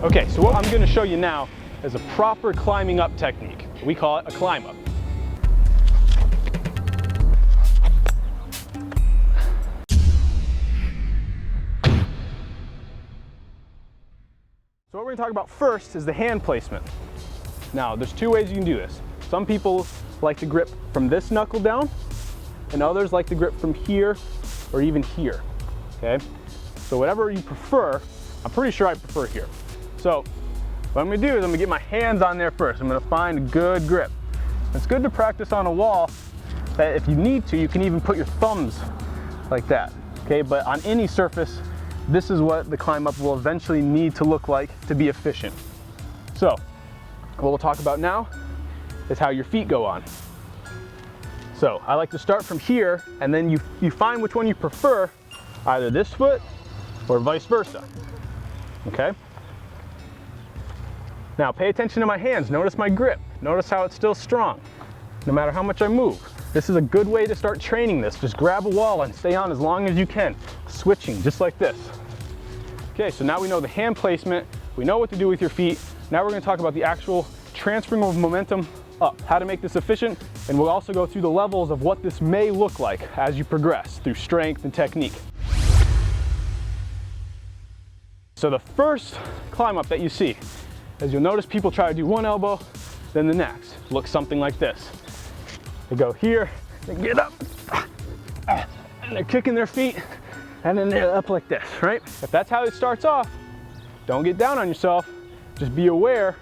Okay, so what I'm gonna show you now is a proper climbing up technique. We call it a climb up. So what we're gonna talk about first is the hand placement. Now, there's two ways you can do this. Some people like to grip from this knuckle down, and others like to grip from here or even here, okay? So whatever you prefer, I'm pretty sure I prefer here. So what I'm gonna do is I'm gonna get my hands on there first. I'm gonna find a good grip. It's good to practice on a wall that if you need to, you can even put your thumbs like that, okay? But on any surface, this is what the climb up will eventually need to look like to be efficient. So what we'll talk about now is how your feet go on. So I like to start from here, and then you find which one you prefer, either this foot or vice versa, okay? Now pay attention to my hands. Notice my grip. Notice how it's still strong, no matter how much I move. This is a good way to start training this. Just grab a wall and stay on as long as you can, switching just like this. Okay, so now we know the hand placement, we know what to do with your feet. Now we're gonna talk about the actual transferring of momentum up, how to make this efficient, and we'll also go through the levels of what this may look like as you progress through strength and technique. So the first climb up that you see, as you'll notice people try to do one elbow, then the next. Looks something like this. They go here, they get up, and they're kicking their feet, and then they're up like this, right? If that's how it starts off, don't get down on yourself. Just be aware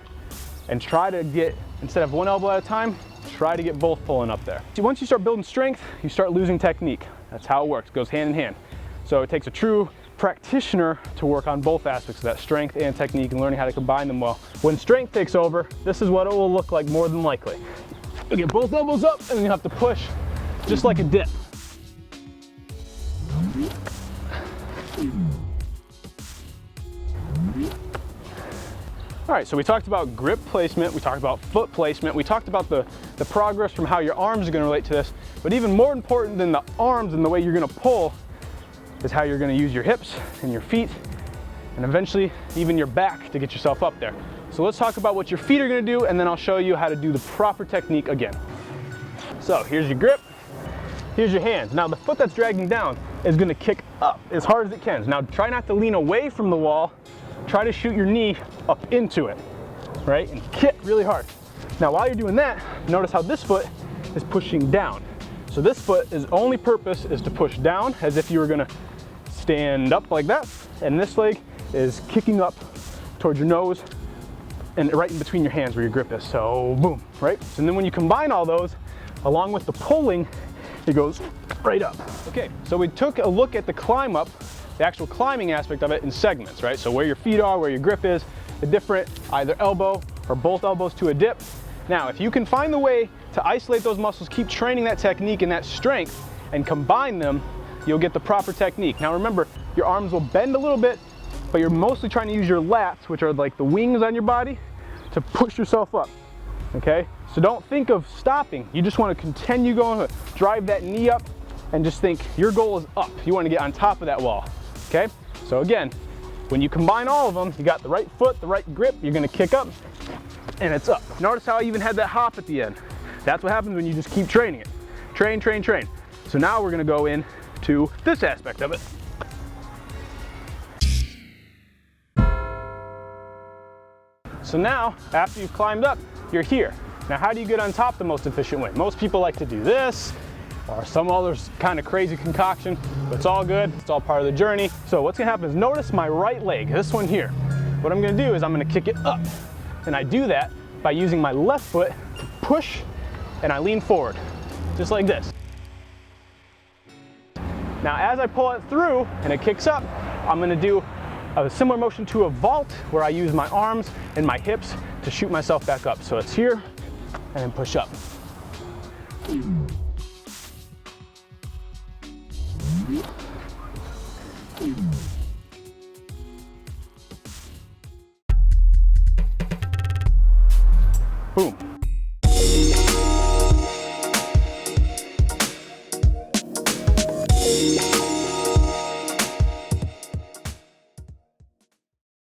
and try to get, instead of one elbow at a time, try to get both pulling up there. See, once you start building strength, you start losing technique. That's how it works, it goes hand in hand. So it takes a true practitioner to work on both aspects of that, strength and technique, and learning how to combine them well. When strength takes over, this is what it will look like more than likely. You get both elbows up, and then you have to push just like a dip. All right, so we talked about grip placement, we talked about foot placement, we talked about the progress from how your arms are gonna relate to this, but even more important than the arms and the way you're gonna pull is how you're gonna use your hips and your feet, and eventually even your back to get yourself up there. So let's talk about what your feet are gonna do, and then I'll show you how to do the proper technique again. So here's your grip, here's your hands. Now the foot that's dragging down is gonna kick up as hard as it can. Now try not to lean away from the wall, try to shoot your knee up into it, right? And kick really hard. Now while you're doing that, notice how this foot is pushing down. So this foot, is only purpose is to push down as if you were gonna stand up like that, and this leg is kicking up towards your nose and right in between your hands where your grip is. So boom, right? And then when you combine all those, along with the pulling, it goes right up. Okay, so we took a look at the climb up, the actual climbing aspect of it in segments, right? So where your feet are, where your grip is, the different either elbow or both elbows to a dip. Now, if you can find the way to isolate those muscles, keep training that technique and that strength, and combine them, you'll get the proper technique. Now remember, your arms will bend a little bit, but you're mostly trying to use your lats, which are like the wings on your body, to push yourself up, okay? So don't think of stopping. You just want to continue going, drive that knee up, and just think your goal is up. You want to get on top of that wall, okay? So again, when you combine all of them, you got the right foot, the right grip, you're gonna kick up, and it's up. Notice how I even had that hop at the end. That's what happens when you just keep training it. Train, train, train. So now we're gonna go into this aspect of it. So now, after you've climbed up, you're here. Now how do you get on top the most efficient way? Most people like to do this, or some other kind of crazy concoction, but it's all good, it's all part of the journey. So what's gonna happen is notice my right leg, this one here. What I'm gonna do is I'm gonna kick it up. And I do that by using my left foot to push, and I lean forward, just like this. Now as I pull it through and it kicks up, I'm gonna do a similar motion to a vault where I use my arms and my hips to shoot myself back up. So it's here and then push up. Boom.